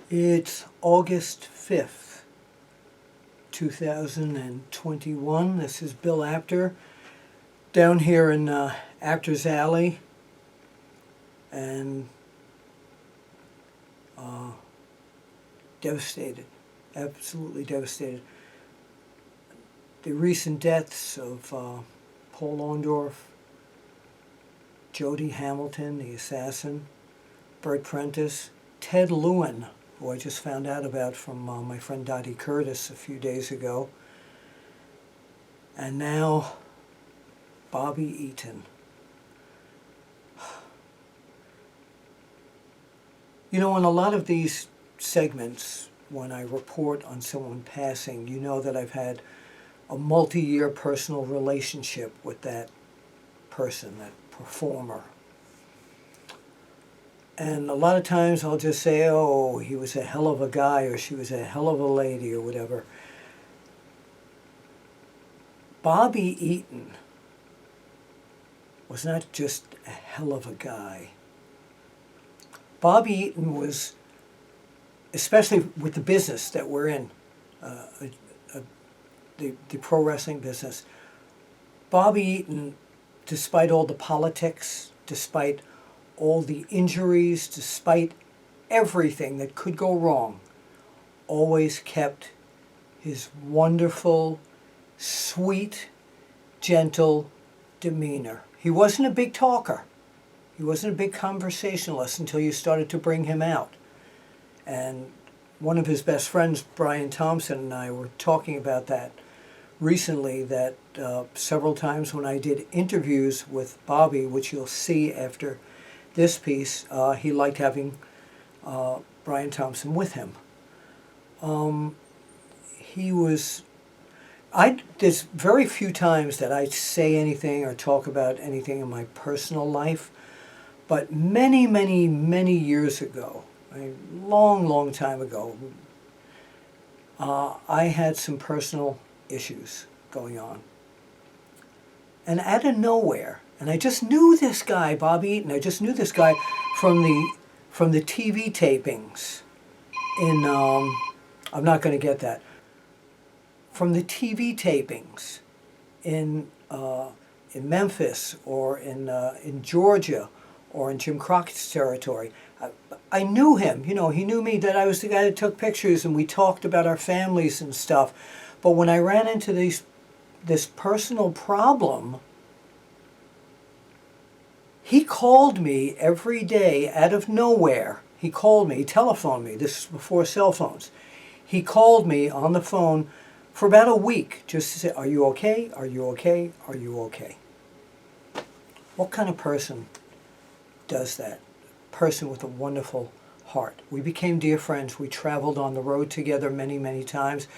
It's August 5th, 2021. This is Bill APTER down here in APTER's Alley, and devastated, absolutely devastated. The recent deaths of Paul Orndorff, Jody Hamilton, the assassin, Bert Prentice, Ted Lewin, who I just found out about from my friend Dottie Curtis a few days ago, and now Bobby Eaton. You know, in a lot of these segments, when I report on someone passing, you know that I've had a multi-year personal relationship with that person, that performer. And a lot of times I'll just say, oh, he was a hell of a guy, or she was a hell of a lady, or whatever. Bobby Eaton was not just a hell of a guy. Bobby Eaton was, especially with the business that we're in, the pro wrestling business, Bobby Eaton, despite all the politics, despite all the injuries, despite everything that could go wrong, always kept his wonderful, sweet, gentle demeanor. He wasn't a big talker. He wasn't a big conversationalist until you started to bring him out. And one of his best friends, Brian Thompson, and I were talking about that recently, that several times when I did interviews with Bobby, which you'll see after this piece, he liked having Brian Thompson with him. There's very few times that I say anything or talk about anything in my personal life, but many, many, many years ago, a long, long time ago, I had some personal issues going on. And out of nowhere, and I just knew this guy, Bobby Eaton, I just knew this guy from the TV tapings in, I'm not going to get that, from the TV tapings in Memphis, or in Georgia, or in Jim Crockett's territory. I knew him, you know, he knew me, that I was the guy that took pictures, and we talked about our families and stuff. But when I ran into this personal problem, he called me every day out of nowhere. He called me, he telephoned me, this is before cell phones. He called me on the phone for about a week just to say, are you okay? Are you okay? Are you okay? What kind of person does that? Person with a wonderful heart. We became dear friends. We traveled on the road together many, many times.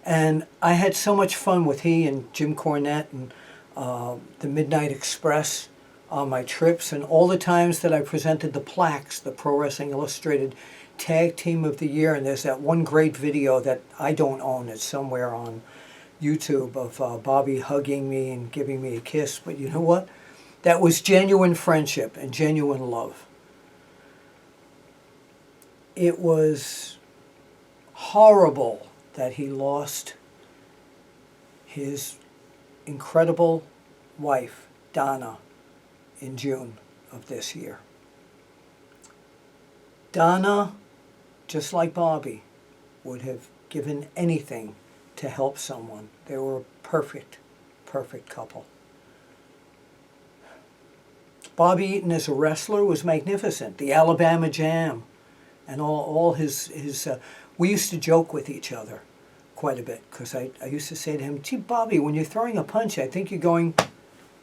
And I had so much fun with he and Jim Cornette and the Midnight Express on my trips, and all the times that I presented the plaques, the Pro Wrestling Illustrated Tag Team of the Year. And there's that one great video that I don't own. It's somewhere on YouTube of Bobby hugging me and giving me a kiss. But you know what? That was genuine friendship and genuine love. It was horrible that he lost his incredible wife, Donna, in June of this year. Donna, just like Bobby, would have given anything to help someone. They were a perfect, perfect couple. Bobby Eaton as a wrestler was magnificent. The Alabama Jam and all his we used to joke with each other quite a bit, because I used to say to him, gee, Bobby, when you're throwing a punch, I think you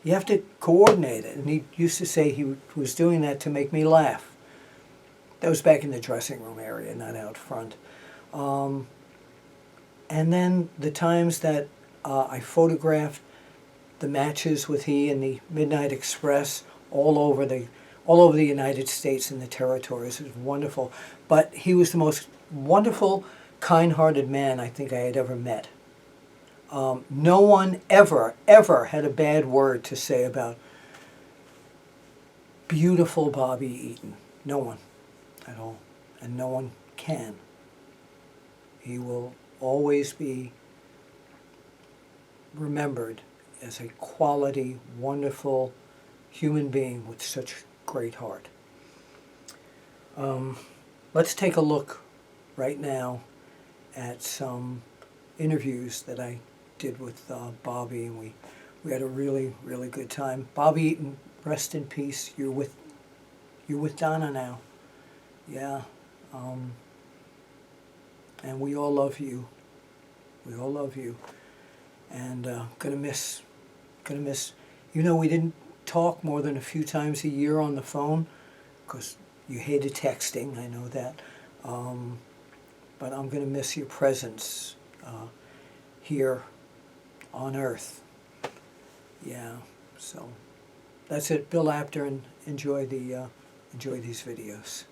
have to coordinate it. And he used to say he was doing that to make me laugh. That was back in the dressing room area, not out front. And then the times that I photographed the matches with he and the Midnight Express all over the United States and the territories. It was wonderful. But he was the most wonderful, kind-hearted man I think I had ever met. No one ever had a bad word to say about beautiful Bobby Eaton. No one at all. And no one can. He will always be remembered as a quality, wonderful human being with such great heart. Let's take a look right now at some interviews that I did with Bobby, and we had a really, really good time. Bobby Eaton, rest in peace. You're with Donna now. Yeah. And we all love you. We all love you. And gonna miss. You know, we didn't talk more than a few times a year on the phone because you hated texting. I know that. But I'm gonna miss your presence here on Earth. Yeah. So that's it. Bill Apter, and enjoy these videos.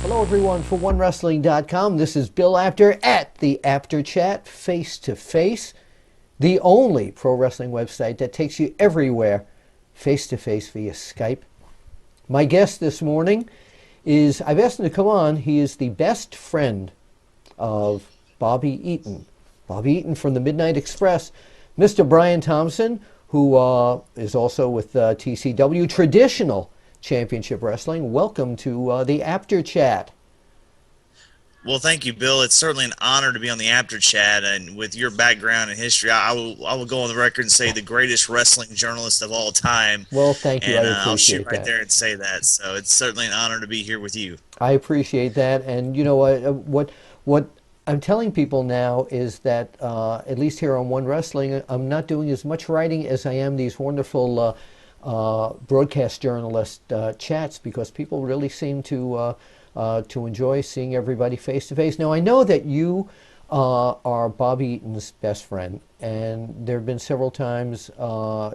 Hello everyone, for OneWrestling.com. This is Bill Apter at the Apter Chat, face to face, the only pro wrestling website that takes you everywhere face to face via Skype. My guest this morning is, I've asked him to come on, he is the best friend of Bobby Eaton. Bobby Eaton from the Midnight Express, Mr. Brian Thompson, who is also with TCW, Traditional Championship Wrestling. Welcome to the Apter Chat. Well, thank you, Bill. It's certainly an honor to be on the Apter Chat, and with your background and history, I will go on the record and say the greatest wrestling journalist of all time. Well, thank you. And I appreciate I'll shoot right that. there and say that. So it's certainly an honor to be here with you. I appreciate that, and you know what I'm telling people now is that at least here on One Wrestling, I'm not doing as much writing as I am these wonderful broadcast journalist chats, because people really seem to enjoy seeing everybody face to face. Now, I know that you are Bobby Eaton's best friend, and there have been several times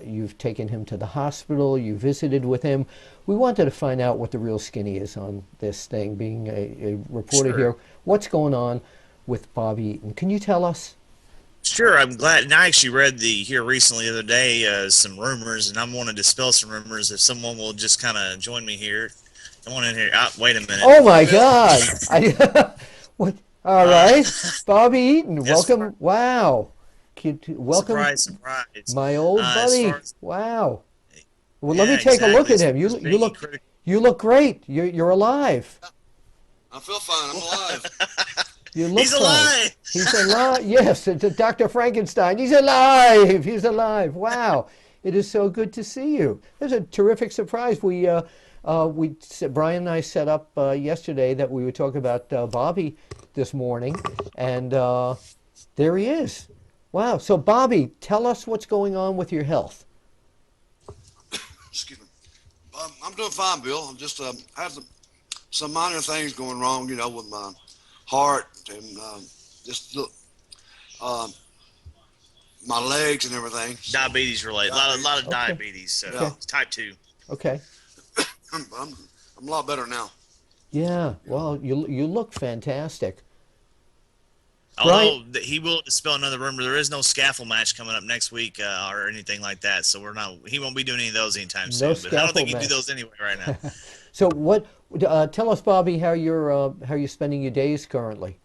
you've taken him to the hospital, you visited with him. We wanted to find out what the real skinny is on this thing, being a reporter Sure. here. What's going on with Bobby Eaton? Can you tell us? Sure, I'm glad. And I actually read here recently the other day some rumors, and I'm wanting to dispel some rumors. If someone will just kind of join me here. I want in here. Wait a minute. Oh my God! What? All right, Bobby Eaton, As welcome. far, Wow, welcome, surprise. my old As buddy. far as, Wow. Well, let yeah, me take a look exactly. at As him. far as being critical. You look great. You're alive. I feel fine. I'm alive. You look He's fine. alive. He's alive. Yes, it's Dr. Frankenstein. He's alive. He's alive. Wow. It is so good to see you. It was a terrific surprise. Brian and I set up yesterday that we would talk about Bobby this morning, and there he is. Wow. So, Bobby, tell us what's going on with your health. Excuse me. I'm doing fine, Bill. I'm just had some minor things going wrong, you know, with my heart and just look, my legs and everything. So, Diabetes related. A lot of Okay. diabetes. So Yeah. type 2. Okay. I'm a lot better now. Yeah. Well, you look fantastic. Although he will dispel another rumor, there is no scaffold match coming up next week or anything like that. So he won't be doing any of those anytime soon. But I don't think he'd do those anyway right now. So what? Tell us, Bobby, how you're spending your days currently.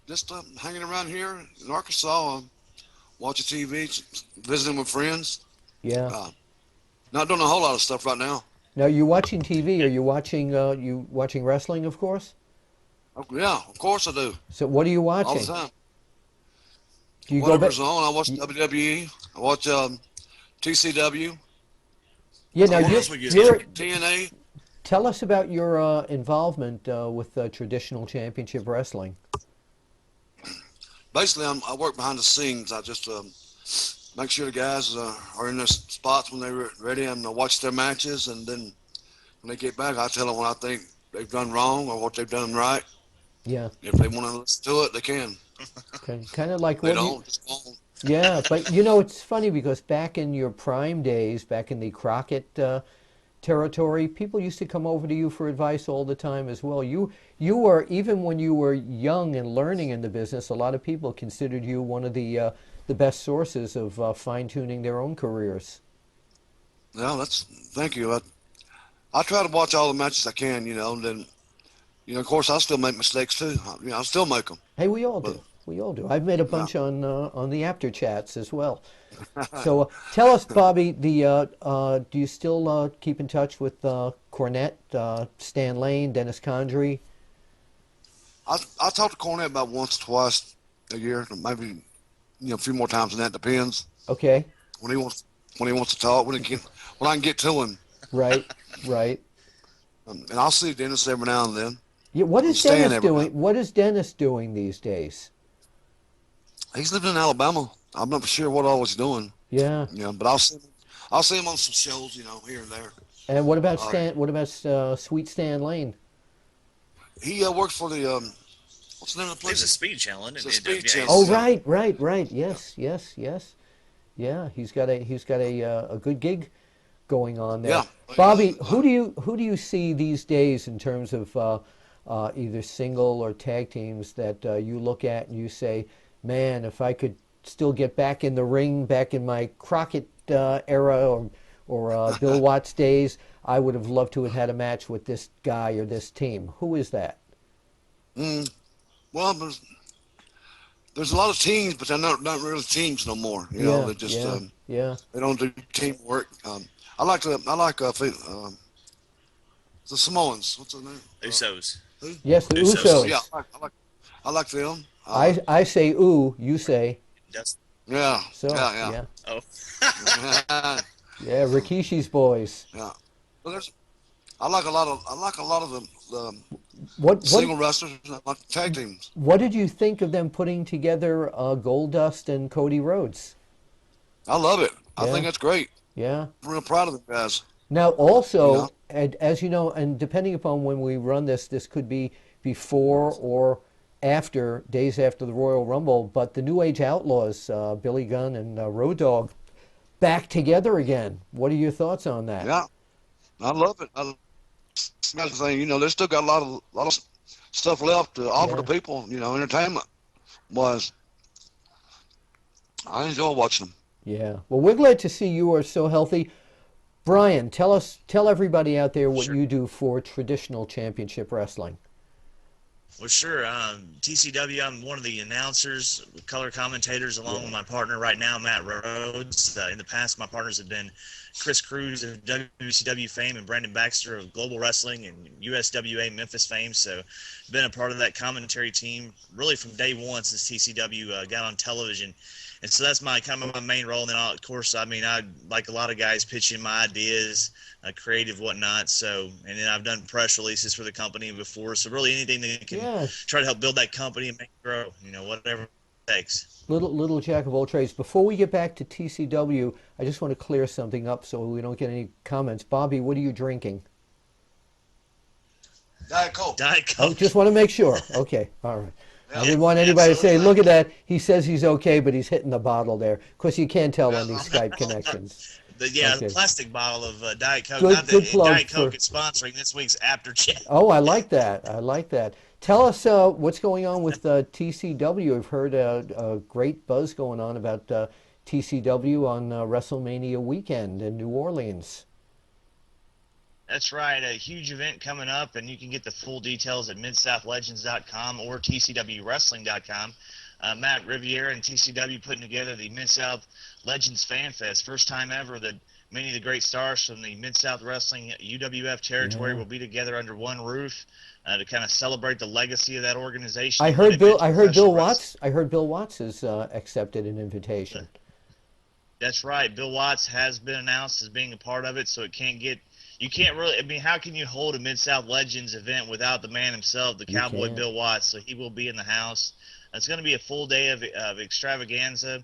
Just hanging around here in Arkansas, watching TV, visiting with friends. Yeah. Not doing a whole lot of stuff right now. Now, you're watching TV. Are you watching wrestling, of course? Oh, yeah, of course I do. So what are you All watching? the time. Do you go back? Whatever's on, I watch WWE. I watch TCW. Yeah. Now What else we get? TNA. tell us about your involvement with Traditional Championship Wrestling. Basically, I work behind the scenes. I just make sure the guys are in their spots when they're ready, and I watch their matches. And then when they get back, I tell them what I think they've done wrong or what they've done right. Yeah. If they want to listen to it, they can. Okay. Kind of like They what don't. Just won't. Yeah, but you know, it's funny because back in your prime days, back in the Crockett territory, people used to come over to you for advice all the time as well. You were, even when you were young and learning in the business, a lot of people considered you one of the best sources of fine-tuning their own careers. Yeah, thank you. I try to watch all the matches I can, and then, of course, I still make mistakes too. I still make them. Hey, we all But do. We all do. I've made a yeah, bunch on the APTER chats as well. So tell us, Bobby, do you still keep in touch with Cornette, Stan Lane, Dennis Condrey? I talk to Cornette about once or twice a year, maybe a few more times than that. Depends Okay. when he wants to talk. When I can get to him. Right. Right. And I'll see Dennis every now and then. Yeah. What And is Stan Dennis every now. doing? What is Dennis doing these days? He's living in Alabama. I'm not sure what all he's doing. Yeah. But I'll see him on some shows, here and there. And what about Uh, Stan? What about Sweet Stan Lane? he works for the what's the name of the There's a place? speed channel, and It's a speed channel. Oh, Yeah. right. Yes, yes, yes. Yeah, he's got a good gig going on there. Yeah. Bobby, who do you see these days in terms of either single or tag teams that you look at and you say, man, if I could still get back in the ring, back in my Crockett era or Bill Watts days, I would have loved to have had a match with this guy or this team. Who is that? Mm, well, there's a lot of teams, but they're not really teams no more. Yeah, They just yeah. they don't do teamwork. The Samoans. What's their name? Usos. Who? Yes, the Usos. Usos. Yeah, I like them. I say ooh, you say That's Yeah, so. yeah. oh. Yeah. Yeah, Rikishi's boys. Yeah. Well, I like a lot of the What single wrestlers. I like tag teams. what did you think of them putting together Goldust and Cody Rhodes? I love it. I Yeah, think that's great. yeah. I'm real proud of the guys. Now You know. also, and as you know, and depending upon when we run this, this could be before or after, days after the Royal Rumble, but the New Age Outlaws, Billy Gunn and Road Dogg, back together again. What are your thoughts on that? Yeah, I love it. That's the thing. They still got a lot of stuff left to offer Yeah. to people. Entertainment wise. I enjoy watching them. Yeah. Well, we're glad to see you are so healthy. Brian, tell everybody out there what Sure. you do for traditional championship wrestling. Well, sure. TCW, I'm one of the announcers, color commentators, along with my partner right now, Matt Rhodes. In the past, my partners have been Chris Cruz of WCW fame and Brandon Baxter of Global Wrestling and USWA Memphis fame. So, been a part of that commentary team really from day one since TCW got on television. And so that's my main role. And then, of course, I like a lot of guys pitch in my ideas, creative whatnot. So, and then I've done press releases for the company before. So really anything that can Yeah. try to help build that company and make it grow, whatever it takes. Little jack of all trades. Before we get back to TCW, I just want to clear something up so we don't get any comments. Bobby, what are you drinking? Diet Coke. Diet Coke. Oh, just want to make sure. Okay, all right. I Yeah. didn't want anybody to say, Absolutely. look at that. He says he's okay, but he's hitting the bottle there. Of course, you can't tell on these Skype connections. The Okay. plastic bottle of Diet Coke. Good- Not good that plug Diet Coke for- is sponsoring this week's After Chat. Oh, I like that. I like that. Tell us what's going on with TCW. I've heard a great buzz going on about TCW on WrestleMania weekend in New Orleans. That's right. A huge event coming up, and you can get the full details at MidSouthLegends.com or TCWWrestling.com. Matt Riviera and TCW putting together the Mid-South Legends Fan Fest. First time ever that many of the great stars from the Mid-South Wrestling UWF territory Yeah. will be together under one roof to kind of celebrate the legacy of that organization. I and what heard it meant Bill. to I heard professional Bill wrestling. Watts. I heard Bill Watts has accepted an invitation. That's right. Bill Watts has been announced as being a part of it, so you can't really, how can you hold a Mid-South Legends event without the man himself, the You Cowboy can't. Bill Watts? So he will be in the house. It's going to be a full day of extravaganza,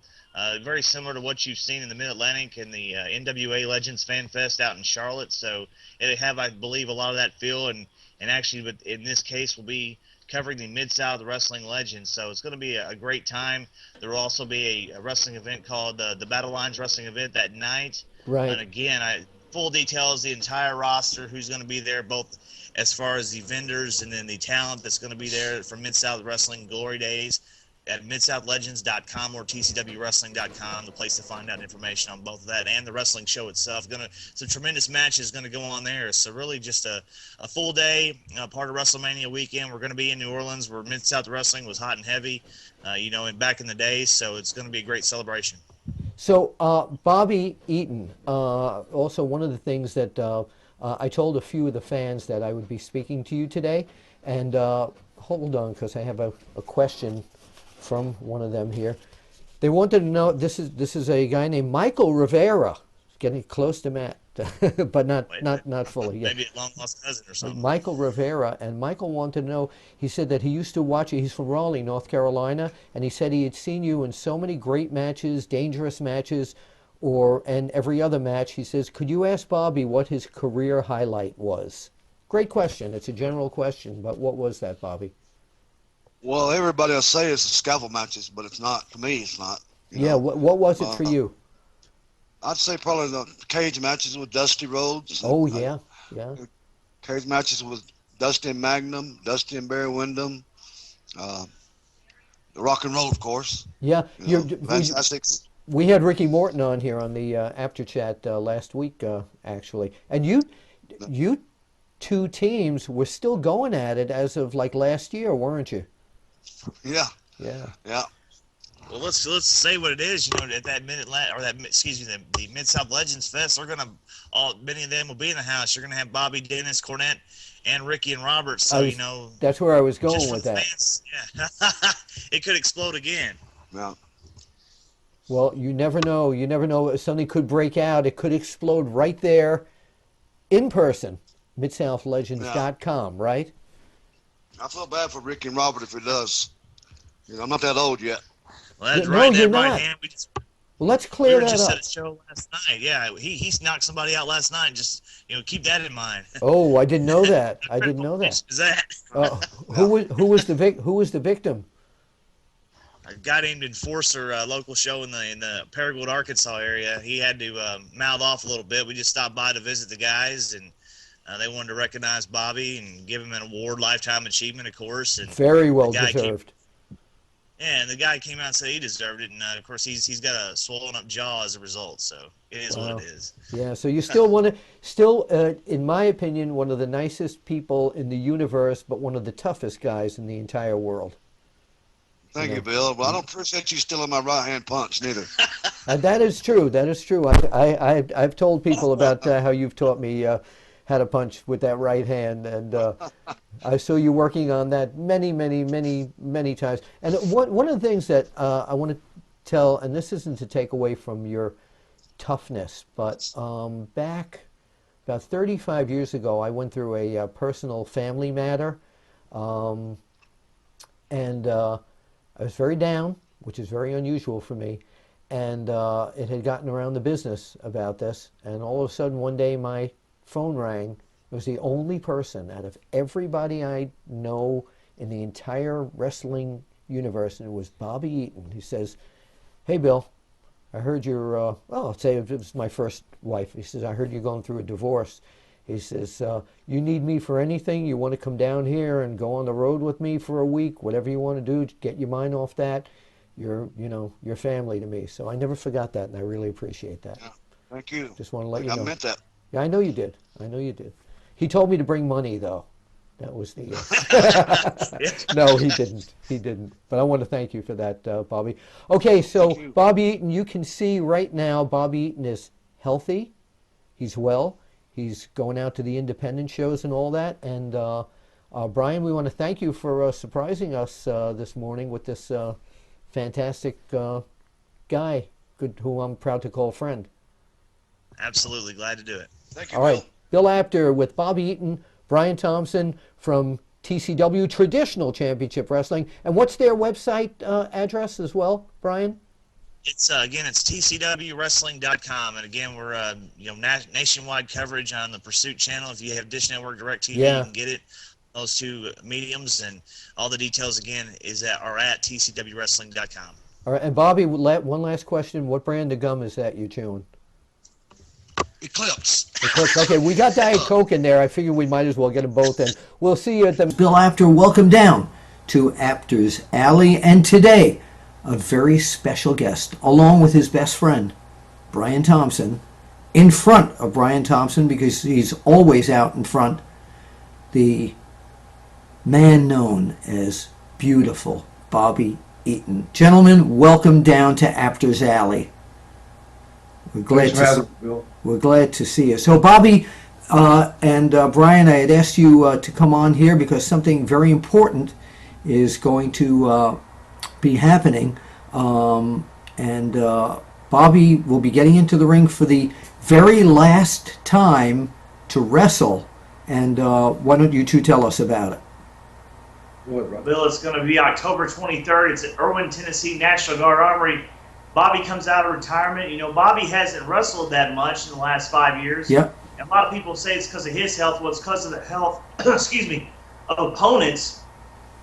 very similar to what you've seen in the Mid-Atlantic and the NWA Legends Fan Fest out in Charlotte. So it'll have, I believe, a lot of that feel, and actually, but in this case, we'll be covering the Mid-South Wrestling Legends. So it's going to be a great time. There will also be a wrestling event called the Battle Lines Wrestling event that night. Right. And again, full details, the entire roster, who's going to be there, both as far as the vendors and then the talent that's going to be there from Mid-South Wrestling Glory Days at midsouthlegends.com or tcwwrestling.com, the place to find out information on both of that and the wrestling show itself. Some tremendous matches going to go on there. So really just a full day, part of WrestleMania weekend. We're going to be in New Orleans where Mid-South Wrestling was hot and heavy, and back in the day. So it's going to be a great celebration. So Bobby Eaton, also one of the things that I told a few of the fans that I would be speaking to you today. And hold on, because I have a question from one of them here. They wanted to know, this is a guy named Michael Rivera, getting close to Matt, but not fully. Yeah. Maybe a long lost cousin or something. Michael Rivera, and Michael wanted to know, he said that he used to watch you. He's from Raleigh, North Carolina, and he said he had seen you in so many great matches, dangerous matches, and every other match. He says, could you ask Bobby what his career highlight was? Great question. It's a general question, but what was that, Bobby? Well, everybody will say it's the scaffold matches, but it's not. To me, it's not. Yeah, what was it for you? I'd say probably the cage matches with Dusty Rhodes. Oh, yeah. Cage matches with Dusty and Magnum, Dusty and Barry Windham, the Rock and Roll, of course. Yeah. Fantastic. We had Ricky Morton on here on the APTER chat last week, actually. And you two teams were still going at it as of like last year, weren't you? Yeah. Well, let's say what it is. At that the Mid-South Legends Fest, they're many of them will be in the house. You're gonna have Bobby, Dennis, Cornette, and Ricky and Robert. So that's where I was going with that. Fans, yeah. It could explode again. Yeah. Well, you never know. You never know. Something could break out. It could explode right there, in person. MidSouthLegends.com, right? I feel bad for Ricky and Robert if it does. I'm not that old yet. Well, that's No, right. you're That right not. hand. Well, let's We clear were that just up. at a show last night. Yeah, he knocked somebody out last night. Just keep that in mind. Oh, I didn't know that. I didn't know that. Is that Who was the victim? a guy named Enforcer, a local show in the Paragould, Arkansas area? He had to mouth off a little bit. We just stopped by to visit the guys, and they wanted to recognize Bobby and give him an award, lifetime achievement, of course. And Very well deserved. And the guy came out and said he deserved it, and of course he's got a swollen up jaw as a result. So it is what it is. Yeah. So you still in my opinion, one of the nicest people in the universe, but one of the toughest guys in the entire world. Thank you, Bill. Well, I don't appreciate you stealing my right-hand punch, neither. That is true. That is true. I've told people about how you've taught me how to punch with that right hand, and I saw you working on that many times. And one of the things that I want to tell, and this isn't to take away from your toughness, but back about 35 years ago, I went through a personal family matter, and I was very down, which is very unusual for me, and it had gotten around the business about this, and all of a sudden one day my phone rang. It was the only person out of everybody I know in the entire wrestling universe, and it was Bobby Eaton. He says, "Hey, Bill, I heard you're, I'll say it was my first wife. He says, I heard you're going through a divorce. He says, you need me for anything? You want to come down here and go on the road with me for a week? Whatever you want to do, get your mind off that. You're family to me." So I never forgot that, and I really appreciate that. Yeah, thank you. Just want to let you know. I meant that. Yeah, I know you did. He told me to bring money, though. That was the... No, he didn't. But I want to thank you for that, Bobby. Okay, so Bobby Eaton, you can see right now Bobby Eaton is healthy. He's well. He's going out to the independent shows and all that. And Brian, we want to thank you for surprising us this morning with this fantastic guy, who I'm proud to call friend. Absolutely, glad to do it. Thank you, All right, Bill Apter with Bobby Eaton, Brian Thompson from TCW, Traditional Championship Wrestling. And what's their website address as well, Brian? It's it's tcwwrestling.com, and again we're nationwide coverage on the Pursuit channel. If you have Dish Network, DirecTV, you can get it. Those two mediums, and all the details again are at tcwwrestling.com. All right, and Bobby, one last question: what brand of gum is that you're chewing? Eclipse. Okay, we got Diet Coke in there. I figured we might as well get them both in. We'll see you at the... Bill Apter, welcome down to Apter's Alley. And today, a very special guest, along with his best friend, Brian Thompson, in front of Brian Thompson, because he's always out in front, the man known as Beautiful Bobby Eaton. Gentlemen, welcome down to Apter's Alley. We're glad to see you. So, Bobby and Brian, I had asked you to come on here because something very important is going to be happening. And Bobby will be getting into the ring for the very last time to wrestle. And why don't you two tell us about it? Bill, it's going to be October 23rd. It's at Irwin, Tennessee, National Guard Armory. Bobby comes out of retirement. You know, Bobby hasn't wrestled that much in the last 5 years. Yep. And a lot of people say it's because of his health. Well, it's because of the health, excuse me, of opponents.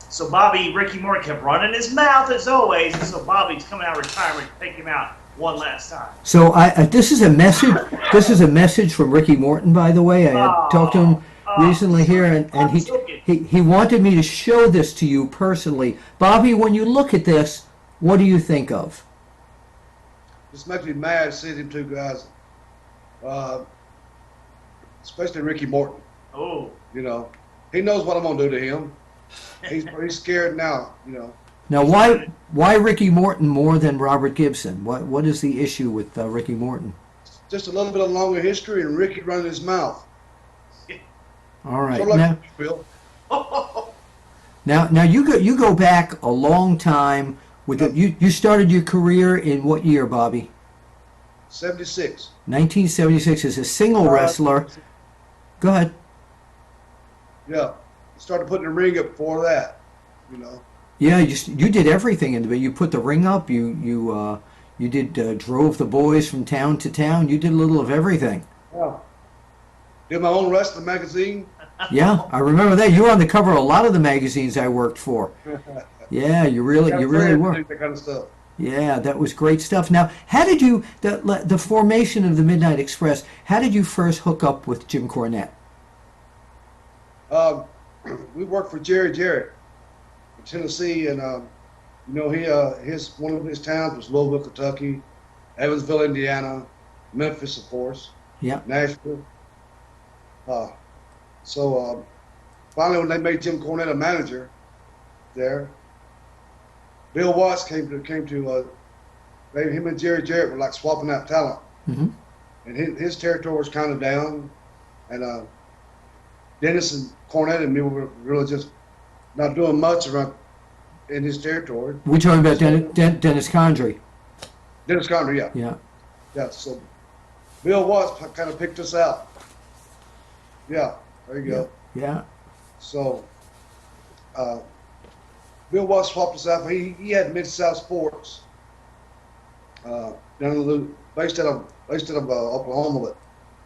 So Ricky Morton kept running his mouth as always. And so Bobby's coming out of retirement to take him out one last time. So this is a message. This is a message from Ricky Morton, by the way. I had talked to him recently here, and he wanted me to show this to you personally. Bobby, when you look at this, what do you think of? Just makes me mad seeing them two guys, especially Ricky Morton. Oh. You know, he knows what I'm gonna do to him. He's scared now. You know. Now, why Ricky Morton more than Robert Gibson? What is the issue with Ricky Morton? Just a little bit of longer history, and Ricky running his mouth. All right. So like Bill. Now you go back a long time. You started your career in what year, Bobby? 76. 1976 as a single wrestler. Go ahead. Yeah, started putting the ring up before that. You know. Yeah, you did everything in the. You put the ring up. You did drove the boys from town to town. You did a little of everything. Yeah. Did my own wrestling magazine. Yeah, I remember that. You were on the cover of a lot of the magazines I worked for. Yeah, you really were. That kind of stuff. Yeah, that was great stuff. Now, how did you the formation of the Midnight Express? How did you first hook up with Jim Cornette? We worked for Jerry Jarrett in Tennessee, and you know, one of his towns was Louisville, Kentucky, Evansville, Indiana, Memphis, of course. Yeah. Nashville. So finally, when they made Jim Cornette a manager there, Bill Watts came to him and Jerry Jarrett were like swapping out talent. Mm-hmm. And his territory was kind of down, and Dennis and Cornette and me were really just not doing much around in his territory. We're talking about Dennis Condrey. Dennis Condrey, yeah. Yeah. Yeah, so Bill Watts kind of picked us out. Yeah, there you go. Yeah. So Bill Watts swapped us out. He had Mid-South Sports based out of Oklahoma, but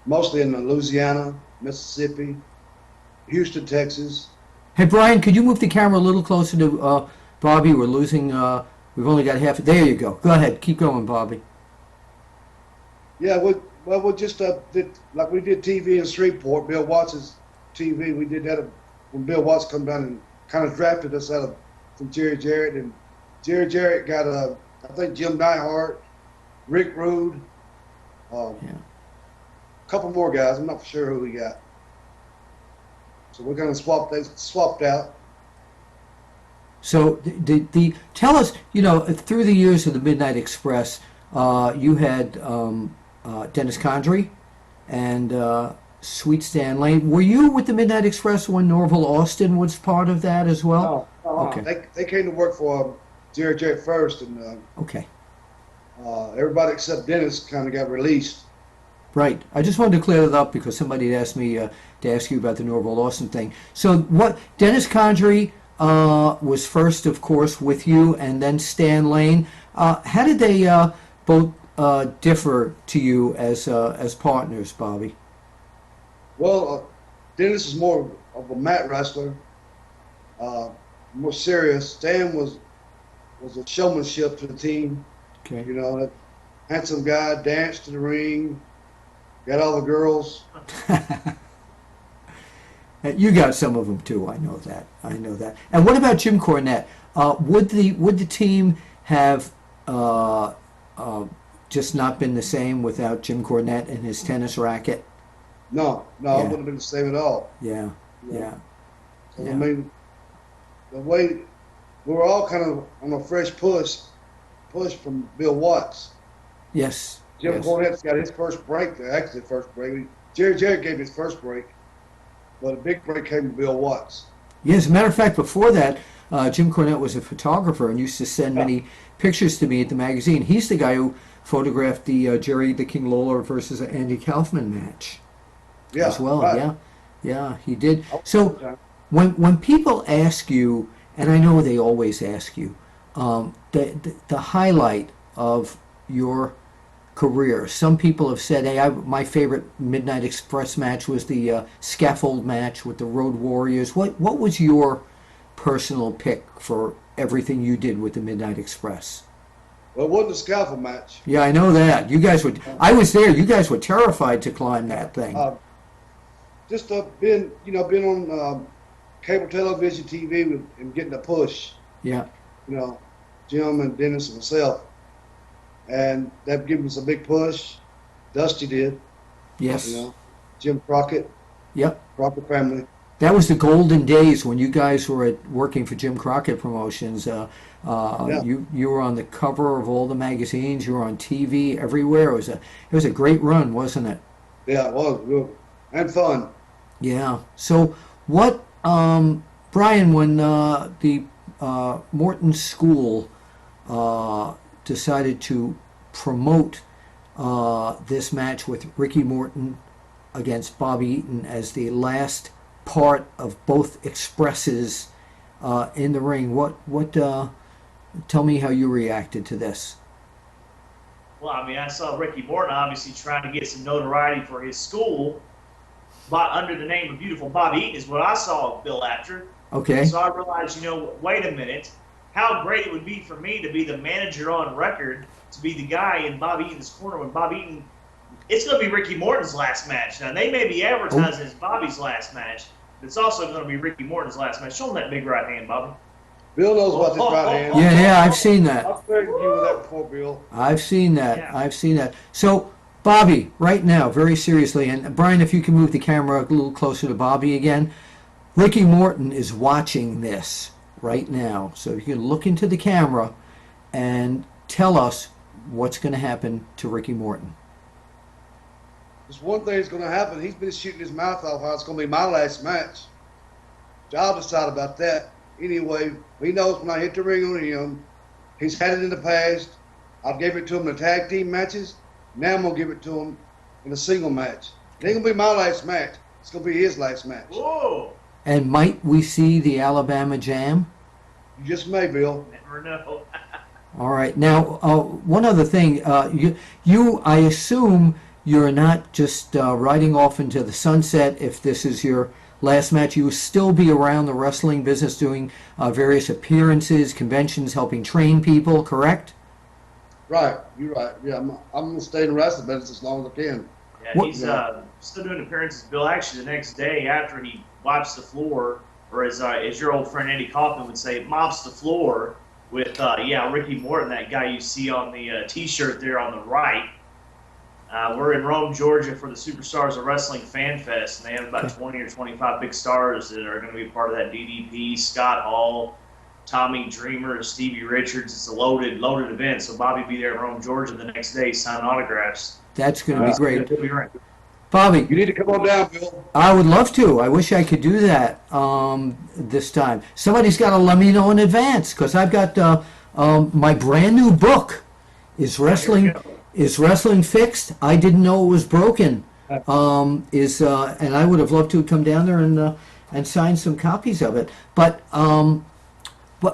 mostly in Louisiana, Mississippi, Houston, Texas. Hey, Brian, could you move the camera a little closer to Bobby? We're losing. We've only got half. There you go. Go ahead. Keep going, Bobby. Yeah, we just did, like we did TV in Shreveport, Bill Watts' TV. We did that when Bill Watts come down and kind of drafted us from Jerry Jarrett, and Jerry Jarrett got I think Jim Neihart, Rick Rude, a couple more guys. I'm not sure who we got. So we're kind of swapped out. So tell us, you know, through the years of the Midnight Express, you had Dennis Condrey and Sweet Stan Lane. Were you with the Midnight Express when Norval Austin was part of that as well? No. Okay. They came to work for Jerry Jarrett first, and Okay. Everybody except Dennis kind of got released. Right. I just wanted to clear that up because somebody had asked me to ask you about the Norval Austin thing. So Dennis Condrey was first, of course, with you, and then Stan Lane. How did they both differ to you as partners, Bobby? Well, Dennis is more of a mat wrestler, more serious. Stan was a showmanship to the team. Okay. You know, that handsome guy, danced to the ring, Got all the girls. You got some of them too. I know that. I know that. And what about Jim Cornette? Would the team have just not been the same without Jim Cornette and his tennis racket? No, Yeah. it wouldn't have been the same at all. Yeah, yeah, So, yeah. I mean, the way we were all kind of on a fresh push from Bill Watts. Yes. Jim yes. Cornette's got his first break. Actually, first break. Jerry gave his first break, but a big break came from Bill Watts. Yeah, as a matter of fact, before that, Jim Cornette was a photographer and used to send many pictures to me at the magazine. He's the guy who photographed the Jerry the King Lawler versus Andy Kaufman match Yeah, as well. right. Yeah, yeah, he did. So when people ask you, and I know they always ask you, the highlight of your career. Some people have said, "Hey, my favorite Midnight Express match was the scaffold match with the Road Warriors." What was your personal pick for everything you did with the Midnight Express? Well, it wasn't a scaffold match. Yeah, I know that. You guys would. I was there. You guys were terrified to climb that thing. Just being on cable television, TV, and getting a push. Yeah. Jim and Dennis and myself, and that gave us a big push. Dusty did. Yes. Jim Crockett. Yep. Crockett family. That was the golden days when you guys were working for Jim Crockett Promotions. Yeah. You were on the cover of all the magazines. You were on TV everywhere. It was a great run, wasn't it? Yeah, it was good and fun. Yeah. So what, Brian? When the Morton School decided to promote this match with Ricky Morton against Bobby Eaton as the last part of both Expresses in the ring, what tell me how you reacted to this. Well, I mean, I saw Ricky Morton obviously trying to get some notoriety for his school, but under the name of Beautiful Bobby Eaton is what I saw Bill after. Okay. So I realized, wait a minute, how great it would be for me to be the manager on record, to be the guy in Bobby Eaton's corner when Bobby Eaton, it's going to be Ricky Morton's last match. Now, they may be advertising as Bobby's last match, but it's also going to be Ricky Morton's last match. Show him that big right hand, Bobby. Bill knows about this right hand. Yeah, I've seen that. I've played with you with that before, Bill. I've seen that. Yeah. I've seen that. So, Bobby, right now, very seriously, and Brian, if you can move the camera a little closer to Bobby again, Ricky Morton is watching this right now. So you can look into the camera and tell us what's going to happen to Ricky Morton. There's one thing that's going to happen. He's been shooting his mouth off how it's going to be my last match. So I'll decide about that. Anyway, he knows when I hit the ring on him, he's had it in the past. I gave it to him in the tag team matches. Now I'm going to give it to him in a single match. It ain't going to be my last match. It's going to be his last match. Whoa! And might we see the Alabama Jam? You just may, Bill. Never know. All right. Now, one other thing. You, I assume you're not just riding off into the sunset if this is your last match. You will still be around the wrestling business doing various appearances, conventions, helping train people, correct? Right. You're right. Yeah, I'm going to stay in the wrestling business as long as I can. Yeah, What- he's still doing appearances. Bill, actually, the next day after he wipes the floor, or as your old friend Andy Kaufman would say, mops the floor with, Ricky Morton, that guy you see on the T-shirt there on the right. We're in Rome, Georgia for the Superstars of Wrestling Fan Fest, and they have about 20 or 25 big stars that are going to be part of that. DDP, Scott Hall, Tommy Dreamer, Stevie Richards. It's a loaded event, so Bobby will be there in Rome, Georgia the next day signing autographs. That's going to be great. He'll be right. Bobby, You need to come on down, Bill. I would love to. I wish I could do that this time. Somebody's got to let me know in advance because I've got my brand new book. Is wrestling fixed? I didn't know it was broken. And I would have loved to come down there and sign some copies of it. But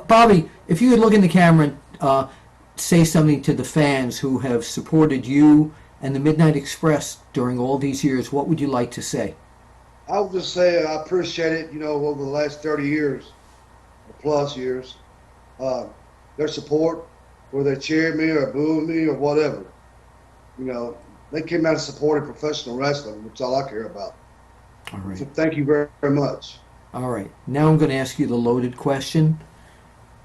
Bobby, if you could look in the camera and say something to the fans who have supported you and the Midnight Express during all these years, what would you like to say? I would just say I appreciate it, over the last 30 years, or plus years, their support, whether they cheered me or booed me or whatever. they came out and supported professional wrestling, which is all I care about. All right. So thank you very, very much. All right. Now I'm going to ask you the loaded question.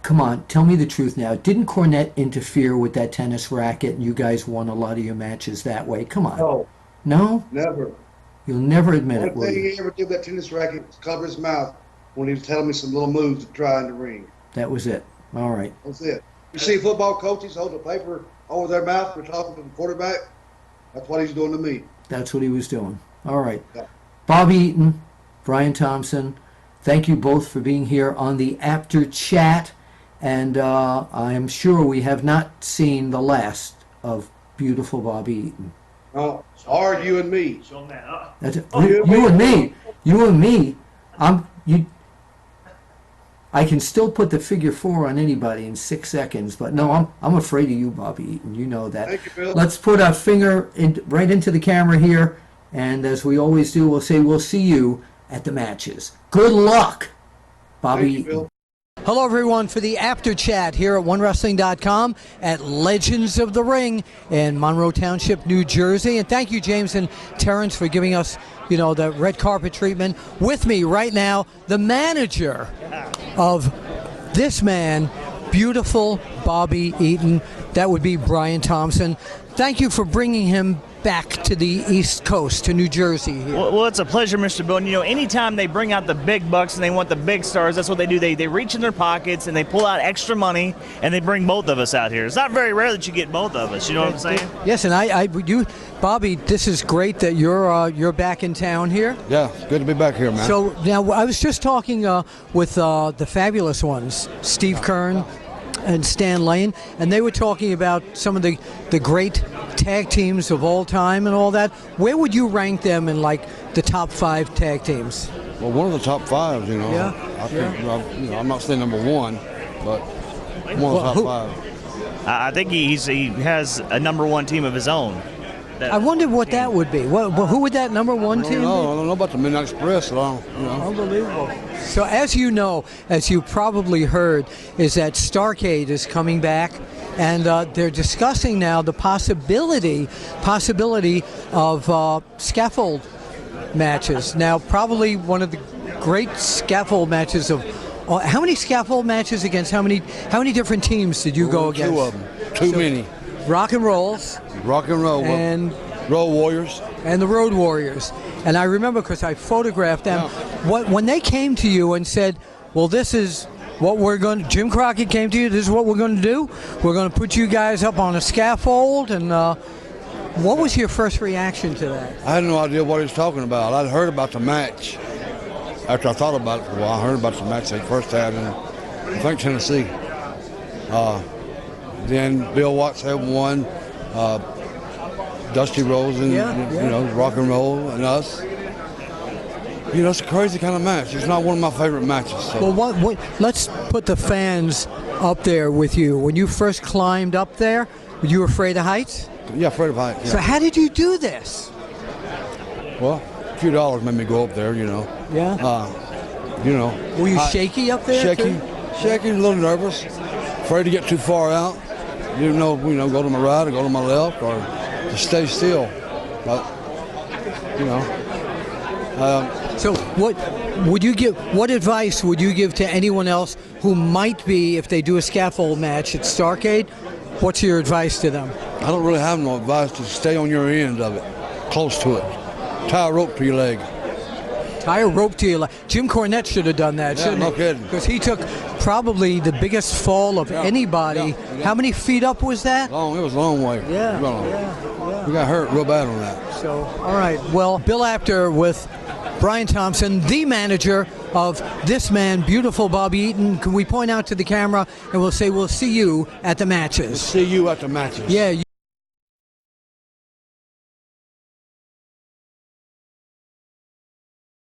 Come on, tell me the truth now. Didn't Cornette interfere with that tennis racket and you guys won a lot of your matches that way? Come on. No, No? never. You'll never admit The it, only will thing you? he ever did with that tennis racket was cover his mouth when he was telling me some little moves to try in the ring. That was it. All right. That's it. You see football coaches hold the paper over their mouth for talking to the quarterback? That's what he's doing to me. That's what he was doing. All right. Yeah. Bobby Eaton, Brian Thompson, thank you both for being here on the APTER chat. And I am sure we have not seen the last of beautiful Bobby Eaton. No, or you and me. Show him that. That's it. Oh, You and me. You and me. I can still put the figure 4 on anybody in 6 seconds, but no, I'm afraid of you, Bobby Eaton. You know that. Thank you, Bill. Let's put our finger right into the camera here, and as we always do, we'll say we'll see you at the matches. Good luck, Bobby Thank you, Eaton. Bill. Hello, everyone, for the APTER chat here at OneWrestling.com at Legends of the Ring in Monroe Township, New Jersey. And thank you, James and Terrence, for giving us, the red carpet treatment. With me right now, the manager of this man, beautiful Bobby Eaton. That would be Brian Thompson. Thank you for bringing him back to the East Coast, to New Jersey here. Well, it's a pleasure, Mr. Bill. And, anytime they bring out the big bucks and they want the big stars, that's what they do. They reach in their pockets and they pull out extra money and they bring both of us out here. It's not very rare that you get both of us. You know what I'm saying? Yes, and Bobby, this is great that you're back in town here. Yeah, good to be back here, man. So now I was just talking with the fabulous ones, Steve Kern and Stan Lane, and they were talking about some of the great tag teams of all time and all that. Where would you rank them in the top 5 tag teams? Well, one of the top 5, Yeah, I think, I'm not saying number 1, but one of the top 5. I think he has a number 1 team of his own. I wondered what that would be. Who would that number 1 team be? I don't know about the Midnight Express at all. Unbelievable. So as you know, as you probably heard, is that Starrcade is coming back, and they're discussing now the possibility of scaffold matches. Now, probably one of the great scaffold matches of. How many scaffold matches against how many different teams did you go against? 2 of them. Too many. Rock and Rolls. Rock and Roll. And Road Warriors. And the Road Warriors. And I remember because I photographed them. Yeah. When they came to you and said, well, this is what we're going to, Jim Crockett came to you, this is what we're going to do. We're going to put you guys up on a scaffold. And what was your first reaction to that? I had no idea what he was talking about. I'd heard about the match. After I thought about it for a while, I heard about the match they first had in, I think, Tennessee. Then Bill Watts had one, Dusty Rhodes and Rock and Roll and us. It's a crazy kind of match. It's not one of my favorite matches. So. Well, let's put the fans up there with you. When you first climbed up there, were you afraid of heights? Yeah, afraid of heights. Yeah. So how did you do this? Well, a few dollars made me go up there. Yeah. Were you shaky up there? Shaky, a little nervous, afraid to get too far out. Didn't know, go to my right or go to my left or to stay still. But, So what advice would you give to anyone else who might be, if they do a scaffold match at Starrcade, what's your advice to them? I don't really have no advice. To stay on your end of it, close to it. Tie a rope to your leg. Tie a rope to your leg. Jim Cornette should have done that, shouldn't he? No kidding. Because he took probably the biggest fall of anybody. Yeah. How many feet up was that? Long. It was a long way. Yeah. We got hurt real bad on that. So, all right. Well, Bill APTER with Brian Thompson, the manager of this man, beautiful Bobby Eaton. Can we point out to the camera and we'll say we'll see you at the matches? See you at the matches. Yeah.